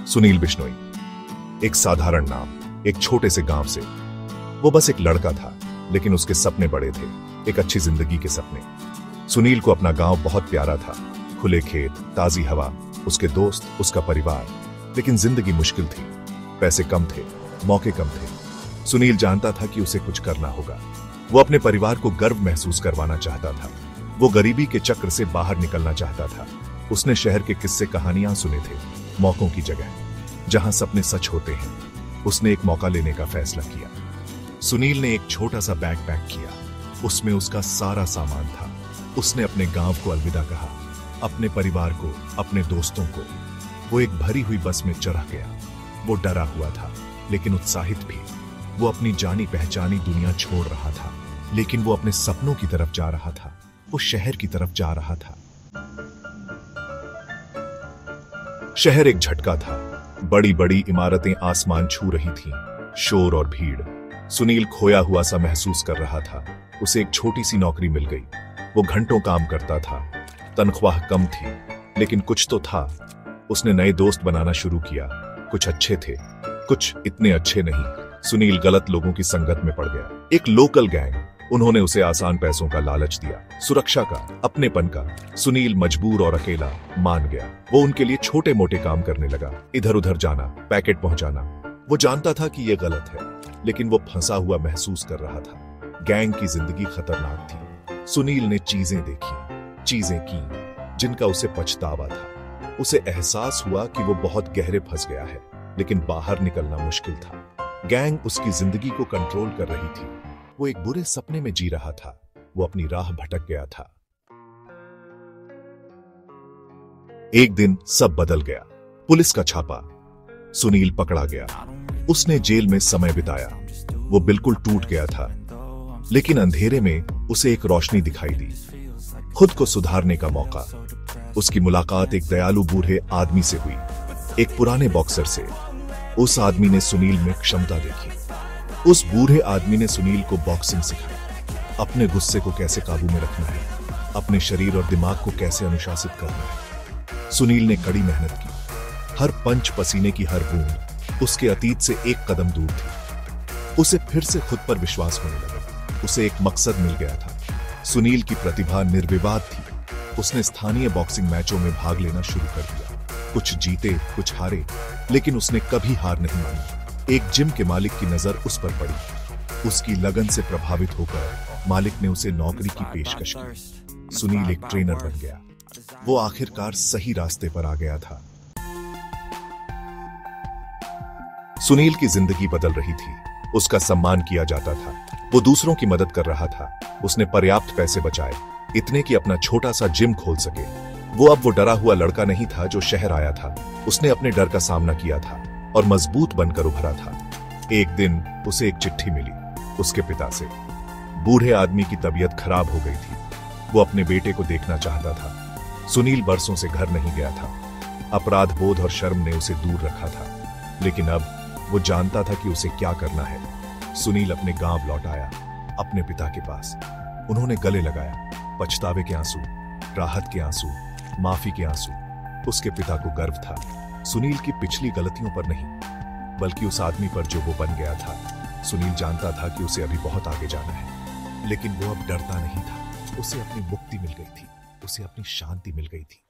सुनील बिश्नोई, एक साधारण नाम, एक छोटे से गांव से। वो बस एक लड़का था, लेकिन उसके सपने बड़े थे, एक अच्छी जिंदगी के सपने। सुनील को अपना गांव बहुत प्यारा था, खुले खेत, ताजी हवा, उसके दोस्त, उसका परिवार। लेकिन जिंदगी मुश्किल थी, पैसे कम थे, मौके कम थे। सुनील जानता था कि उसे कुछ करना होगा। वो अपने परिवार को गर्व महसूस करवाना चाहता था। वो गरीबी के चक्र से बाहर निकलना चाहता था। उसने शहर के किस्से कहानियां सुने थे, मौकों की जगह, जहां सपने सच होते हैं। उसने एक मौका लेने का फैसला किया। सुनील ने एक छोटा सा बैग पैक किया, उसमें उसका सारा सामान था। उसने अपने गांव को अलविदा कहा, अपने परिवार को, अपने दोस्तों को। वो एक भरी हुई बस में चढ़ गया। वो डरा हुआ था, लेकिन उत्साहित भी। वो अपनी जानी पहचानी दुनिया छोड़ रहा था, लेकिन वो अपने सपनों की तरफ जा रहा था। वो शहर की तरफ जा रहा था। शहर एक झटका था। बड़ी बड़ी इमारतें आसमान छू रही थीं, शोर और भीड़। सुनील खोया हुआ सा महसूस कर रहा था। उसे एक छोटी सी नौकरी मिल गई। वो घंटों काम करता था, तनख्वाह कम थी, लेकिन कुछ तो था। उसने नए दोस्त बनाना शुरू किया। कुछ अच्छे थे, कुछ इतने अच्छे नहीं। सुनील गलत लोगों की संगत में पड़ गया। एक लोकल गैंग, उन्होंने उसे आसान पैसों का लालच दिया, सुरक्षा का, अपनेपन का। सुनील मजबूर और अकेला मान गया। वो उनके लिए छोटे मोटे काम करने लगा, इधर उधर जाना, पैकेट पहुंचाना। वो जानता था कि यह गलत है, लेकिन वो फंसा हुआ महसूस कर रहा था। गैंग की जिंदगी खतरनाक थी। सुनील ने चीजें देखी, चीजें की, जिनका उसे पछतावा था। उसे एहसास हुआ कि वो बहुत गहरे फंस गया है, लेकिन बाहर निकलना मुश्किल था। गैंग उसकी जिंदगी को कंट्रोल कर रही थी। वो एक बुरे सपने में जी रहा था। वो अपनी राह भटक गया था। एक दिन सब बदल गया। पुलिस का छापा। सुनील पकड़ा गया। उसने जेल में समय बिताया। वो बिल्कुल टूट गया था, लेकिन अंधेरे में उसे एक रोशनी दिखाई दी, खुद को सुधारने का मौका। उसकी मुलाकात एक दयालु बूढ़े आदमी से हुई, एक पुराने बॉक्सर से। उस आदमी ने सुनील में क्षमता देखी। उस बूढ़े आदमी ने सुनील को बॉक्सिंग सिखाई, अपने गुस्से को कैसे काबू में रखना है, अपने शरीर और दिमाग को कैसे अनुशासित करना है। सुनील ने कड़ी मेहनत की। हर पंच, पसीने की हर बूंद उसके अतीत से एक कदम दूर थी। उसे फिर से खुद पर विश्वास होने लगा। उसे एक मकसद मिल गया था। सुनील की प्रतिभा निर्विवाद थी। उसने स्थानीय बॉक्सिंग मैचों में भाग लेना शुरू कर दिया। कुछ जीते, कुछ हारे, लेकिन उसने कभी हार नहीं मानी। एक जिम के मालिक की नजर उस पर पड़ी। उसकी लगन से प्रभावित होकर मालिक ने उसे नौकरी की पेशकश की। सुनील एक ट्रेनर बन गया। वो आखिरकार सही रास्ते पर आ गया था। सुनील की जिंदगी बदल रही थी। उसका सम्मान किया जाता था। वो दूसरों की मदद कर रहा था। उसने पर्याप्त पैसे बचाए, इतने कि अपना छोटा सा जिम खोल सके। वो डरा हुआ लड़का नहीं था जो शहर आया था। उसने अपने डर का सामना किया था और मजबूत बनकर उभरा था। एक दिन उसे एक चिट्ठी मिली, उसके पिता से। बूढ़े आदमी की तबीयत खराब हो गई थी। वो अपने बेटे को देखना चाहता था। सुनील बरसों से घर नहीं गया था। अपराध बोध और शर्म ने उसे दूर रखा था, लेकिन अब वो जानता था कि उसे क्या करना है। सुनील अपने गांव लौट आया, अपने पिता के पास। उन्होंने गले लगाया। पछतावे के आंसू, राहत के आंसू, माफी के आंसू। उसके पिता को गर्व था, सुनील की पिछली गलतियों पर नहीं, बल्कि उस आदमी पर जो वो बन गया था। सुनील जानता था कि उसे अभी बहुत आगे जाना है, लेकिन वो अब डरता नहीं था। उसे अपनी मुक्ति मिल गई थी, उसे अपनी शांति मिल गई थी।